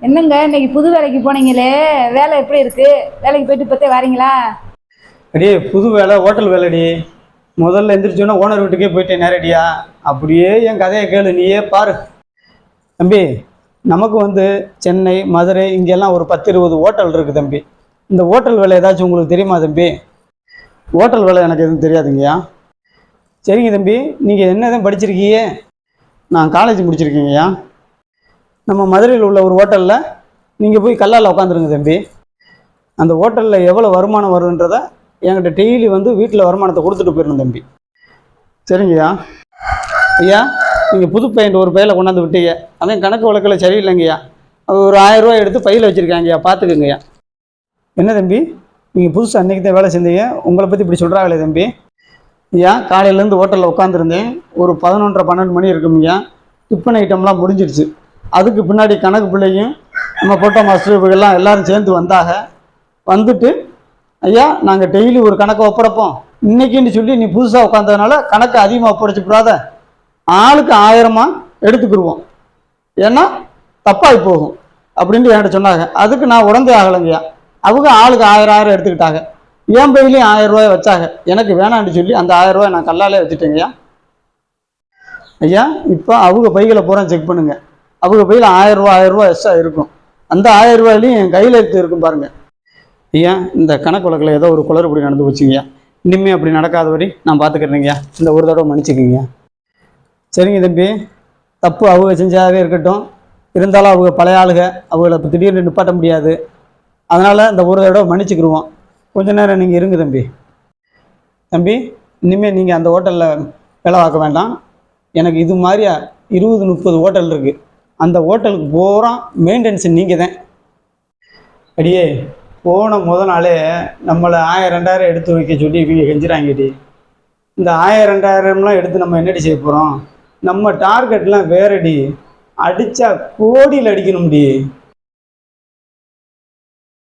என்னங்க இன்னைக்கு புது வேலைக்கு போனீங்களே, வேலை எப்படி இருக்கு? வேலைக்கு போயிட்டு இப்பத்தே வாரீங்களா? அடி புது வேலை ஹோட்டல் வேலைடி. முதல்ல எந்திரிச்சோன்னா ஓனர் வீட்டுக்கே போயிட்டேன் நேரடியா. அப்படியே என் கதையை கேளு, நீயே பாரு. தம்பி, நமக்கு சென்னை, மதுரை இங்கெல்லாம் ஒரு 10-20 ஹோட்டல் இருக்குது தம்பி. இந்த ஹோட்டல் வேலை ஏதாச்சும் உங்களுக்கு தெரியுமா தம்பி? ஹோட்டல் வேலை எனக்கு எதுவும் தெரியாதுங்கய்யா. சரிங்க தம்பி, நீங்கள் என்னதான் படிச்சிருக்கீங்க? நான் காலேஜ் முடிச்சிருக்கீங்கய்யா. நம்ம மதுரையில் உள்ள ஒரு ஹோட்டலில் நீங்கள் போய் கல்லால் உட்காந்துருங்க தம்பி. அந்த ஹோட்டலில் எவ்வளோ வருமானம் வருதுன்றதை என்கிட்ட டெய்லி வீட்டில் வருமானத்தை கொடுத்துட்டு போயிடணும் தம்பி. சரிங்கய்யா. ஐயா, நீங்கள் புது பையன் ஒரு பையில கொண்டாந்து விட்டீங்க. அவன் கணக்கு வழக்கில் சரியில்லைங்கய்யா. அது ஒரு 1000 ரூபா எடுத்து பையில் வச்சுருக்காங்கய்யா, பார்த்துக்குங்கய்யா. என்ன தம்பி, நீங்கள் புதுசாக அன்றைக்கி தான் வேலை செஞ்சீங்க, உங்களை பற்றி இப்படி சொல்கிறாங்களே தம்பி? ஐயா, காலையிலேருந்து ஹோட்டலில் உட்காந்துருந்தேன். ஒரு 11:30-12 மணி இருக்குங்கய்யா. டிஃபன் ஐட்டம்லாம் முடிஞ்சிடுச்சு. அதுக்கு பின்னாடி கணக்கு பிள்ளையும் நம்ம போட்டோ மாஸ்டர் இவங்கெல்லாம் எல்லோரும் சேர்ந்து வந்தாக. வந்துட்டு, ஐயா நாங்கள் டெய்லி ஒரு கணக்கை ஒப்படைப்போம், இன்னைக்குன்னு சொல்லி நீ புதுசாக உட்காந்ததுனால கணக்கை அதிகமாக ஒப்படைச்சிக்கூடாத, ஆளுக்கு 1000 எடுத்துக்கிடுவோம், ஏன்னா தப்பாகி போகும் அப்படின்ட்டு என்கிட்ட சொன்னாங்க. அதுக்கு நான் உடந்தே ஆகலைங்கய்யா. அவங்க ஆளுக்கு 1000 எடுத்துக்கிட்டாங்க. என் பையிலையும் 1000 ரூபாய் வச்சாங்க. எனக்கு வேணான்னு சொல்லி அந்த 1000 ரூபாய் நான் கல்லாலே வச்சுட்டேங்கய்யா. ஐயா, இப்போ அவங்க பைகளை பூரா செக் பண்ணுங்க. அவங்க பையில் 1000 ரூபா எக்ஸ்ட்ரா இருக்கும். அந்த 1000 ரூபாயிலையும் என் கையில் இருக்கும் பாருங்க. ஐயா, இந்த கணக்கு வழக்கில் ஏதோ ஒரு குளறுபடி நடந்து போச்சுங்கய்யா. இனிமேல் அப்படி நடக்காத வரை நான் பார்த்துக்கிறேங்கய்யா. இந்த ஒரு தடவை மன்னிச்சுக்கிங்க. சரிங்க தம்பி, தப்பு அவங்க செஞ்சாவே இருக்கட்டும். இருந்தாலும் அவங்க பழைய ஆளுக, அவங்கள இப்போ திடீர்னு நிப்பாட்ட முடியாது. அதனால் இந்த ஒரு தடவை மன்னிச்சுக்கிடுவோம். கொஞ்ச நேரம் நீங்கள் இருங்க தம்பி. தம்பி, இனிமேல் நீங்கள் அந்த ஹோட்டலில் வேலை பார்க்க வேண்டாம். எனக்கு இது மாதிரியா 20-30 ஹோட்டல் இருக்குது. அந்த ஹோட்டலுக்கு பூரா மெயின்டெனன்ஸ் நீங்கள் தான். அடியே, போன முதல் நாளே நம்மளை 1000-2000 எடுத்து வைக்க சொல்லி இவங்க கெஞ்சுறாங்கடி. இந்த 1000-2000லாம் எடுத்து நம்ம என்னடி செய்ய போகிறோம்? நம்ம டார்கெட்லாம் வேறடி. அடித்தா கோடியில் அடிக்கணும்டி.